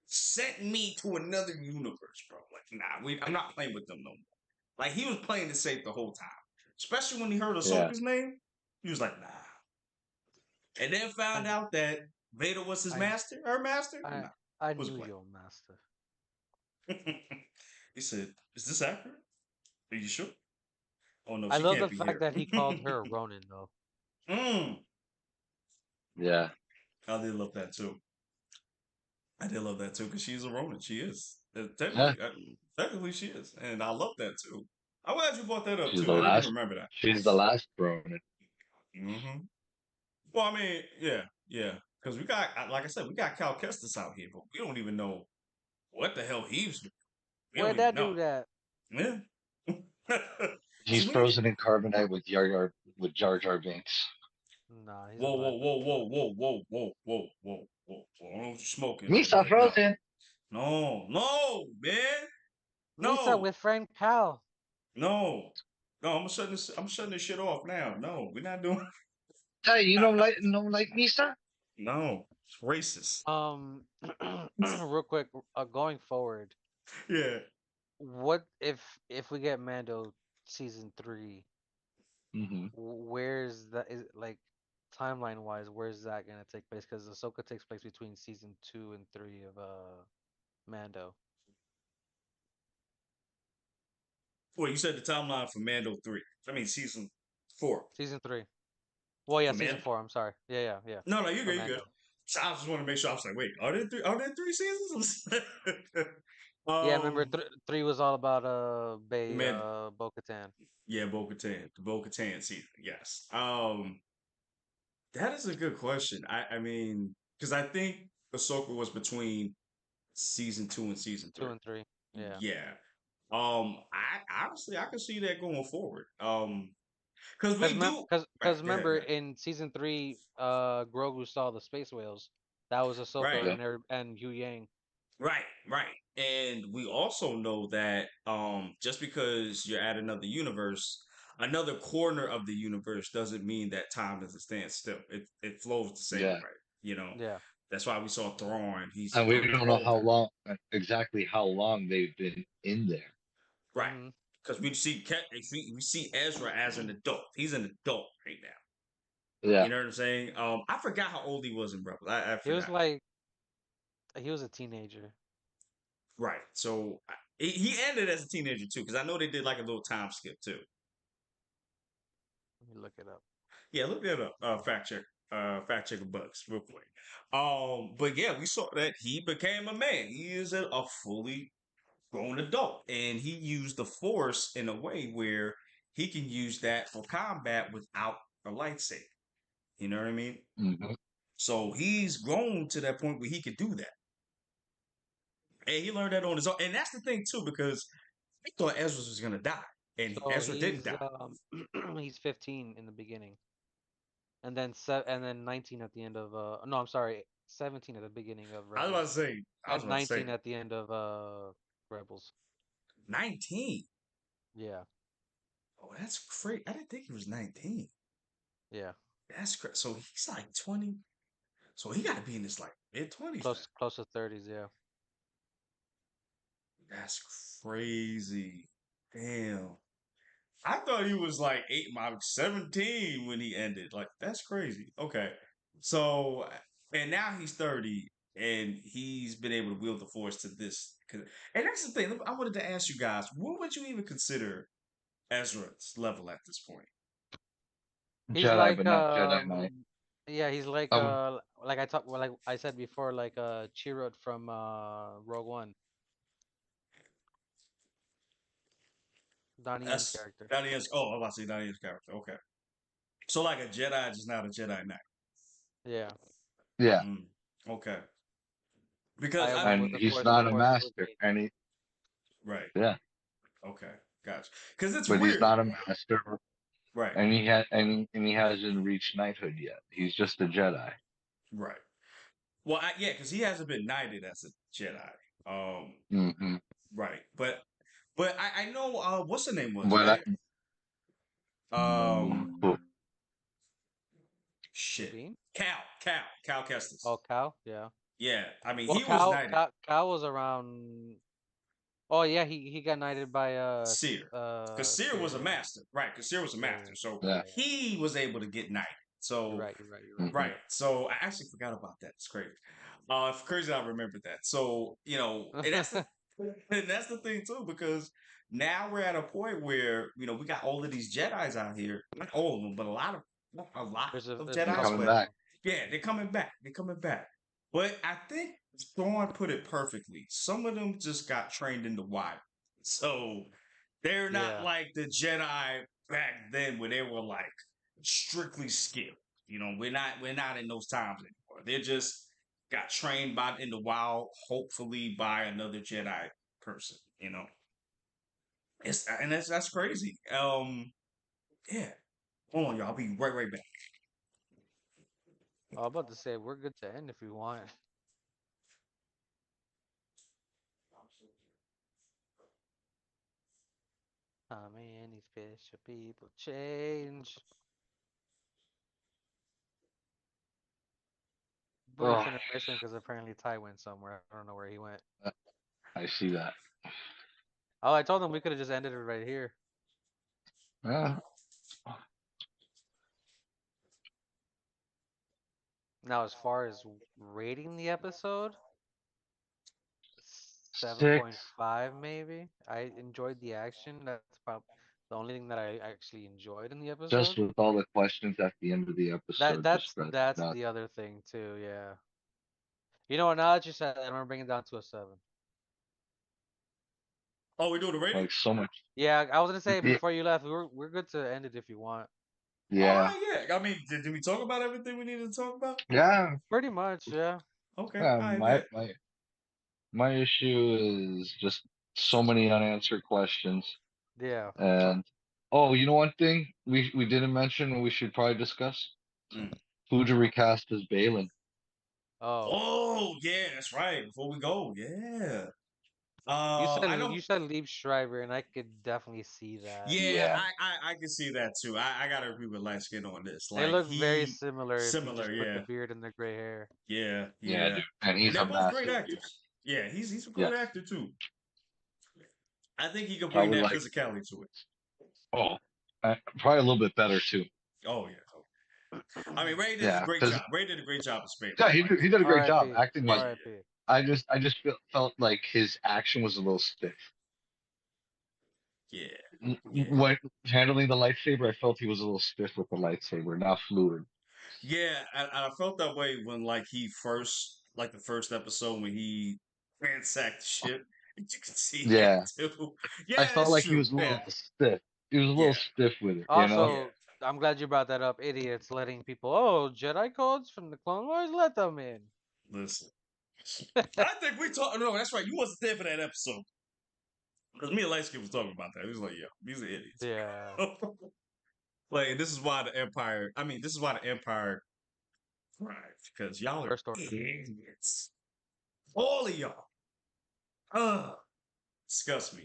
sent me to another universe, bro. Like, nah, I'm not playing with them no more. Like, he was playing it safe the whole time, especially when he heard Yeah. Ahsoka's name. He was like, nah, and then I found out that Vader was his I master, her master. I Nah, I was knew playing. your master. He said, "Is this accurate? Are you sure?" Oh no, I she love the can't be fact here. that he called her a Ronin though. mm, Yeah. I did love that too. I did love that too because she's a Ronin. She is Yeah. technically she is, and I love that too. I'm glad you brought that up She's too. the I didn't even last. remember that. She's the last Ronin. hmm Well, I mean, yeah, yeah, because like I said, we got Cal Kestis out here, but we don't even know what the hell he's doing. We don't Where'd even that know. dude at? Yeah. He's See, we need. frozen in carbonite with Jar Jar Binks. Nah, he's Whoa, whoa, alive. whoa, whoa, whoa, whoa, whoa, whoa, whoa, whoa. I don't know what you're smoking over Misa there. No, frozen. no, man. Misa No, with friend Cal. no. No, I'm shutting this shit off now. No, we're not doing Hey, you don't like Misa? No. It's racist. Um, real quick, going forward, Yeah. what if we get Mando season 3? Mm-hmm. Where's that is like timeline wise? Where's that gonna take place? Because Ahsoka takes place between season 2 and 3 of Mando. Well, you said the timeline for Mando 3. I mean season 4. Season 3. Well, yeah, For season Mando. 4. I'm sorry. Yeah, yeah, yeah. No, no, you're For good, you're good. Mando. So I just want to make sure. I was like, wait, are there three seasons? Yeah, remember um three was all about Bay Man, Bo-Katan. yeah, Bo-Katan, the Bo-Katan season, yes. That is a good question. I mean, because I think Ahsoka was between season 2 and season Two 3. and three. Yeah. Yeah. I honestly I can see that going forward. Because Cause we do. Right. cause Go ahead. Go remember ahead. in season 3, Grogu saw the space whales. That was Right. Ahsoka Yeah. and Yu Yang. Right. Right. And we also know that just because you're at another universe, another corner of the universe doesn't mean that time doesn't stand still. It flows the same Yeah. way. You know. Yeah. That's why we saw Thrawn. He's And we the don't know whole how time. long exactly how long they've been in there. Right. Hmm. Because we see Ezra as an adult. He's an adult right now. Yeah. You know what I'm saying? I forgot how old he was in Rebels. I He was forgot. like he was a teenager. Right. So he ended as a teenager too, because I know they did like a little time skip too. Let me look it up. Yeah, look that up. Fact checker bucks real quick. But yeah, we saw that he became a man. He is a fully grown adult, and he used the Force in a way where he can use that for combat without a lightsaber. You know what I mean? Mm-hmm. So he's grown to that point where he could do that. And he learned that on his own. And that's the thing too, because I thought Ezra was gonna die. And So Ezra didn't die. he's 15 in the beginning, and then 19 at the end of no, I'm sorry, 17 at the beginning of I was about to Rebels, say, I was and about to say 19 at the end of Rebels. 19. Yeah, Oh, that's great. I didn't think he was 19. yeah, That's great. So he's like 20. So he gotta be in his like mid-20s then. close to 30s. Yeah, That's crazy. Damn. I thought he was like 17 when he ended. Like, that's crazy. Okay. So, and now he's 30 and he's been able to wield the force to this. And that's the thing. I wanted to ask you guys, what would you even consider Ezra's level at this point? he's Jedi, like but not Jedi Knight. yeah, he's Um, like I talked, well, like I said before, like Chirrut from Rogue One, Donnie Yen's That's character. Donnie Yen's. Oh, I'm about to say Donnie Yen's character. Okay. So, like a Jedi, just not a Jedi Knight. Yeah, yeah. Mm, okay. Because I I went and with the he's Force. The not a Force was master. me. And he, right. yeah, Okay. Gotcha. Because it's but he's weird. not a master, Right. and he hasn't reached knighthood yet. He's just a Jedi. Right. Well, yeah, because he hasn't been knighted as a Jedi. Um. Hmm. Right. But I know what's the name was But right. Um. cool. Shit. Sabine? Cal Kestis. Oh, Cal. Yeah. Yeah. I mean, Well, he was knighted. Cal was around. Oh yeah, he got knighted by Seer. Because Seer was a Seer. master, right? Because Seer was a Yeah. Yeah. master, so Yeah. Yeah. Yeah. he was able to get knighted. You're So right. You're right. You're right. Hmm. right, so I actually forgot about that. It's crazy. It's crazy I remembered that. So and that's the and that's the thing too, because now we're at a point where we got all of these Jedi's out here, not all of them, but a lot of There's a They're Jedi's. coming couple But of back. them. yeah, they're coming back. They're coming back. But I think Thrawn put it perfectly. Some of them just got trained in the wild, so they're not Yeah. like the Jedi back then where they were like strictly skilled. We're not in those times anymore. They just got trained by in the wild, hopefully by another Jedi person. That's crazy. Yeah. Hold on, y'all. I'll be right back. I was about to say we're good to end if you want. How many special people change? Brief Oh, intermission because apparently Ty went somewhere. I don't know where he went. I see that. Oh, I told him we could have just ended it right here. Yeah. Now, as far as rating the episode, Six. 7.5 maybe. I enjoyed the action. That's probably the only thing that I actually enjoyed in the Just episode. with all the questions at the end of the That episode, just that's dressed that's nuts. the other thing too. Yeah. You know what? Now that you said that, I'm gonna bring it down to a 7. Oh, we doing the rating? Like so much. Yeah, I was gonna say Yeah. before you left, we're good to end it if you want. All Yeah. right, yeah. I mean, did we talk about everything we needed to talk about? Yeah. Pretty much, yeah. Okay, Yeah. I My bet. my my issue is just so many unanswered questions. Yeah. And oh, you know one thing we didn't mention we should probably discuss? Mm. Who to recast as Balin. Oh, Oh, yeah, that's right. Before we go, yeah. I know. you said Leave Shriver, and I could definitely see that. Yeah, Yeah. I can see that too. I gotta agree with Light Skin on this. They Like look very he similar if you similar, just put the yeah, beard and the gray hair. yeah, Yeah, yeah. dude. And And he's they're a both great massive dude. actors. Yeah, he's a good Yes. actor too. I think he could bring Probably that like physicality to it. oh probably a little bit better too. Oh yeah. I mean, Ray did a Yeah. great Because job. Ray did a great job of Spain. yeah, Like, he did a great job R.I.P. acting yeah, wise. R.I.P. I just felt like his action was a little stiff. yeah, yeah, When handling the lightsaber, I felt he was a little stiff with the lightsaber, not fluid. yeah. I felt that way when like like the first episode when he ransacked the ship. You could see that Yeah, too. I Yeah, felt that's like he true. was a Yeah, little stiff. He was a little yeah, stiff with it, you know. yeah. Also, I'm glad you brought that up. Idiots letting people, oh, Jedi codes from the Clone Wars, let them in. Listen, I think we talked. No, that's right. You wasn't there for that episode because me and Lightskin was talking about that. He was like, "Yeah, these are idiots." Yeah. Like, this is why the Empire. I mean, this is why the Empire thrives because y'all are First order. idiots. All of y'all. Ugh, disgust me.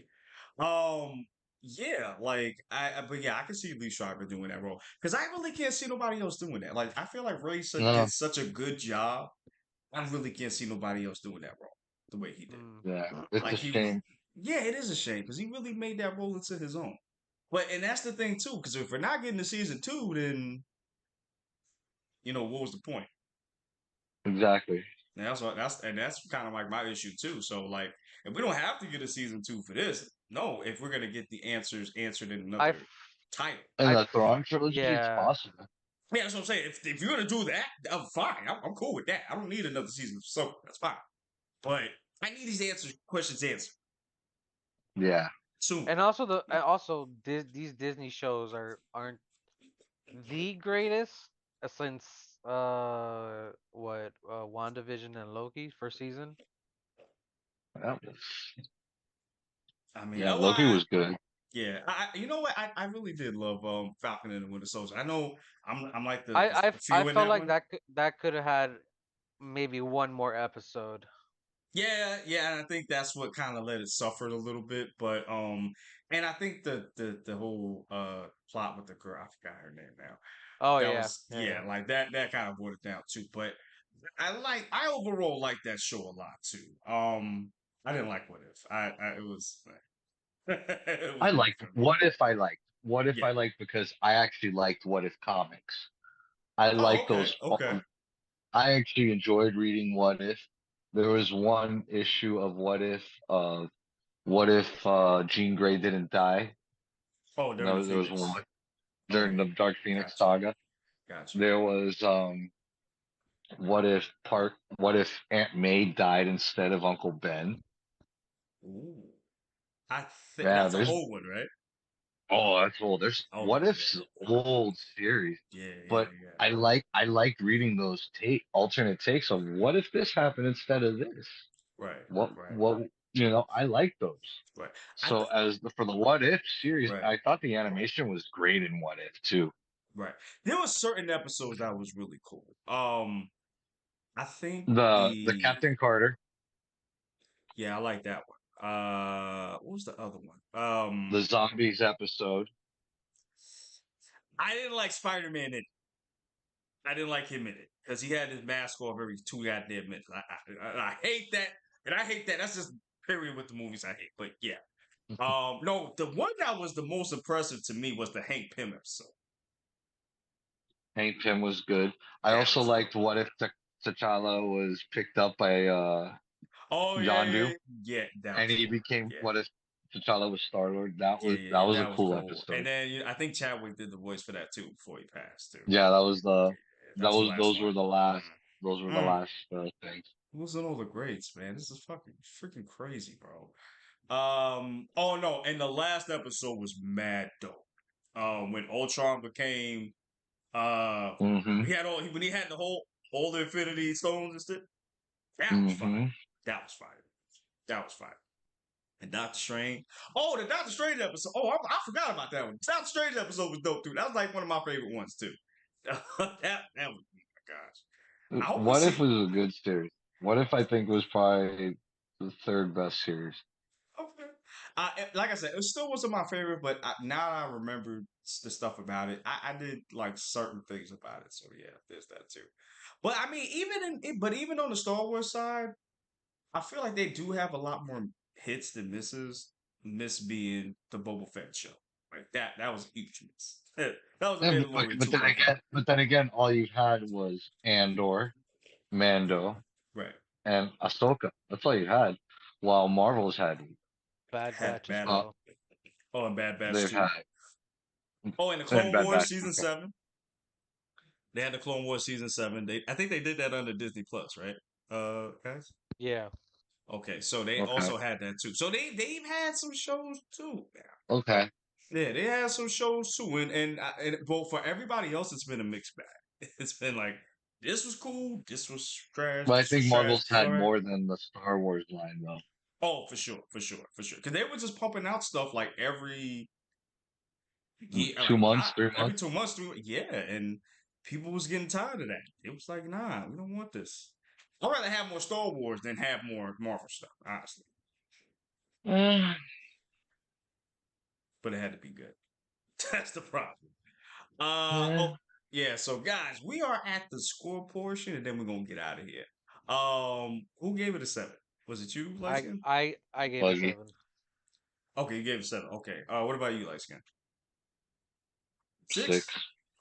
Um, yeah, like but yeah, I can see Lee Schreiber doing that role because I really can't see nobody else doing that. Like, I feel like did No, such a good job. I really can't see nobody else doing that role the way he did. Mm. yeah, it's Like a shame. yeah, it is a shame because he really made that role into his own. But and that's the thing too, because if we're not getting to season two, then what was the point? Exactly. And that's kind of like my issue too. So like, if we don't have to get a season two for this, no, if we're gonna get the answers answered in I, another f- title. In I, the f- Thrawn trilogy, it's yeah. possible. Yeah, that's what I'm saying. If you're gonna do that, I'm fine. I'm cool with that. I don't need another season, so that's fine. But I need these questions answered Yeah. soon. These Disney shows aren't the greatest since WandaVision and Loki first season. That was, I mean, yeah, oh, Loki was good. yeah, you know what? I really did love Falcon and the Winter Soldier. I know I'm like the I few in felt that like one. that could have had maybe one more episode. Yeah, yeah, and I think that's what kind of let it suffer a little bit. But and I think the whole plot with the girl, I forgot her name now. Oh That yeah, was yeah, yeah, yeah. like that kind of brought it down too. But I overall like that show a lot too. I didn't like What If. It was it was I weak liked for me. What If. I liked What If. Yeah. I liked because I actually liked What If comics. I Oh, like okay, those. okay. I actually enjoyed reading What If. There was one issue of What if Jean Grey didn't die? Oh, during the No, there was Phoenix. one during Okay, the Dark Phoenix gotcha, saga. gotcha. There was what if Aunt May died instead of Uncle Ben? Ooh, I think Yeah, that's an there's old one, right? oh that's old. There's Oh What yeah, If's old series, yeah, yeah, but yeah. I liked reading those alternate takes of what if this happened instead of this? Right, right, What I like those. right. I So th- for the What If series, right, I thought the animation was great in What If too. right. There were certain episodes that was really cool. I think The the Captain Carter, yeah, I like that one. What was the other one? the zombies episode. I didn't like Spider-Man in it. I didn't like him in it because he had his mask off every two goddamn minutes. I hate that, and I hate that. That's just period with the movies I hate. But yeah, no, the one that was the most impressive to me was the Hank Pym episode. Hank Pym was good. I That also was dope. liked what if T'Challa was picked up by Oh yeah, yeah, Yondu yeah. That and was he cool. became Yeah, what if T'Challa was Star Lord. yeah, yeah, That yeah. was a That was cool cool. And episode. then I think Chadwick did the voice for that too before he passed too. Yeah, Yeah, that was the last one. those were the Mm, mm. last things. Losing all the greats, man. This is fucking freaking crazy, bro. Oh no, and the last episode was mad dope. When Ultron became Mm-hmm. when he had the whole all the Infinity Stones and stuff. That was fire. Mm-hmm. That was fire. That was fire. And Doctor Strange. Oh, the Doctor Strange episode. Oh, I forgot about that one. Doctor Strange episode was dope too. That was like one of my favorite ones too. That was oh my gosh. I hope we What if see. was a good series? What if I think was probably the third best series? Okay. Like I said, it still wasn't my favorite, but now I remember the stuff about it. I did like certain things about it, so yeah, there's that too. But I mean, even on the Star Wars side, I feel like they do have a lot more hits than misses. Miss being the Boba Fett show, like that was a huge miss. That was a Yeah, Mandalorian 2.5. but then again, all you had was Andor, Mando, Right. and Ahsoka. That's all you had. While Marvel's had Bad Had Batch as Bad. uh, well. Oh, and Bad Batch they've too. had Oh, and the and Clone Bad Wars Batch. season Okay. 7. They had the Clone Wars season 7. I think they did that under Disney Plus, right? Guys. Yeah. Okay, so they Okay. also had that too. So they've had some shows too. Okay. Yeah, they had some shows too, and but for everybody else, it's been a mixed bag. It's been like this was cool, this was trash, But I this was think trash, Marvel's this was had all right. more than the Star Wars line though. Oh, for sure, for sure, for sure. Because they were just pumping out stuff like every year, Two like months, God, three every months. 2 months, yeah. And people was getting tired of that. It was like, nah, we don't want this. I'd rather have more Star Wars than have more Marvel stuff, honestly. Eh, But it had to be good. That's the problem. eh. Oh yeah. So guys, we are at the score portion, and then we're gonna get out of here. Who gave it a 7? Was it you, Lightskin? I gave it Buggy 7. Okay, you gave it a 7. Okay. What about you, Lightskin? Six. 6.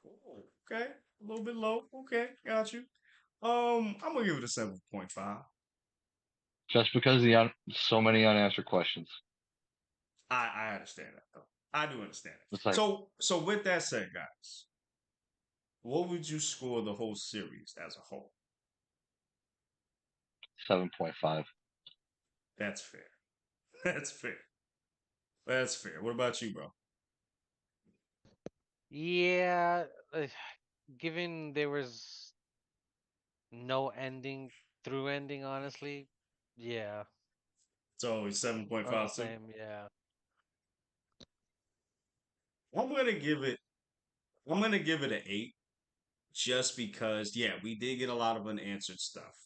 Ooh, okay, a little bit low. Okay, got you. I'm gonna give it a 7.5. Just because so many unanswered questions. I understand that though. I do understand it. It's like So with that said, guys, what would you score the whole series as a whole? 7.5. That's fair. That's fair. That's fair. What about you, bro? Yeah, given there was no ending through ending, honestly, yeah. So it's About the 7.52. same, yeah. I'm gonna give it. I'm gonna give it an 8, just because. Yeah, we did get a lot of unanswered stuff,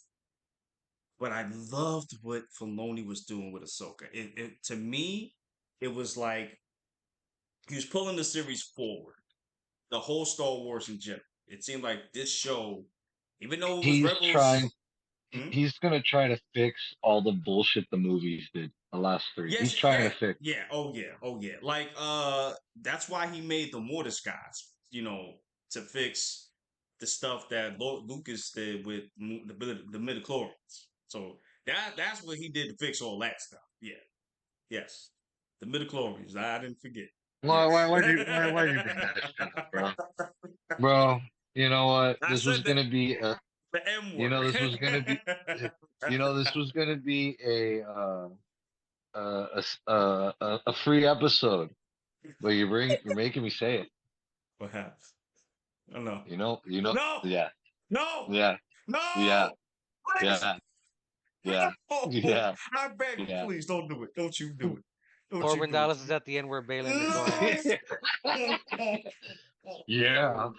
but I loved what Filoni was doing with Ahsoka. It to me, it was like he was pulling the series forward. The whole Star Wars in general. It seemed like this show, even though it was He's trying. Rebels. Hmm? He's gonna try to fix all the bullshit the movies did. The last three. Yes, He's trying yeah, to fix. yeah, oh yeah, oh yeah. Like that's why he made the Mortis guys, to fix the stuff that Lucas did with the midichlorians. So that's what he did to fix all that stuff. Yeah, yes. The midichlorians. I didn't forget. Yes. Why'd you bring that shit up, bro? Bro, you know what? I This said was gonna be a. the M You know, word. this was gonna be. You know, this was gonna be a free episode, but you're making me say it. Perhaps. Oh, no. You know, No! yeah, No! yeah, yeah, No! Please! yeah, yeah, No! yeah, I beg you, yeah. please don't do it. Don't you do it. Don't you Corbin do Dallas is at the end where Balin is going. it. Yeah.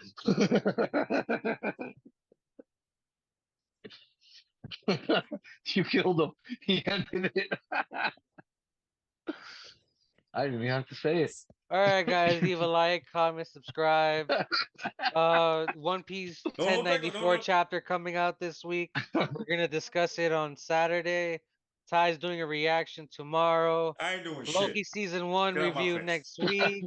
You killed him. He ended it. I didn't even have to say All right, guys, leave a like, comment, subscribe. One Piece No, Peko, no, 1094 no. chapter coming out this week. We're gonna discuss it on Saturday. Ty's doing a reaction tomorrow. I ain't doing shit. Loki season 1 Get out my review face. next week.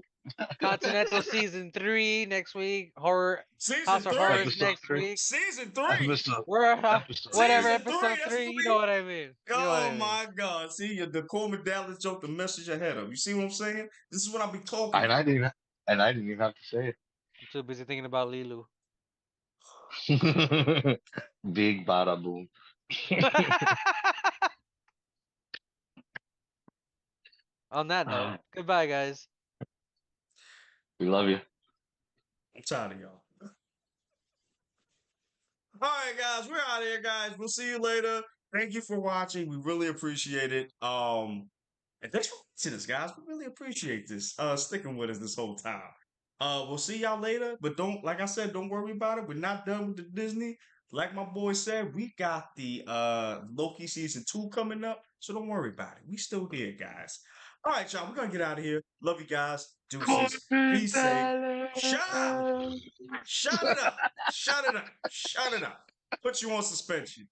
Continental season 3 next week. Horror Season House of three. Horrors Episode next three. week. Season three. Episode We're episode whatever three. Season three. episode That's 3. You know three. what I mean. You know what Oh I mean. my God! See, the Coleman Dallas joke, the message ahead of you. See what I'm saying? This is what I be talking And I about. didn't and I didn't even have to say I'm too busy thinking about Lilu. it. Big bada boom. On that note, goodbye, guys. We love you. I'm tired of y'all. All right, guys, we're out of here, guys. We'll see you later. Thank you for watching. We really appreciate it. And thanks for watching us, guys. We really appreciate this. Sticking with us this whole time. We'll see y'all later. But don't, like I said, don't worry about it. We're not done with the Disney. Like my boy said, we got the Loki season 2 coming up. So don't worry about it. We still here, guys. All right, y'all. We're gonna get out of here. Love you guys. Deuces. Be safe. Shut up. Shut it up. Shut it up. Shut it up. Put you on suspension.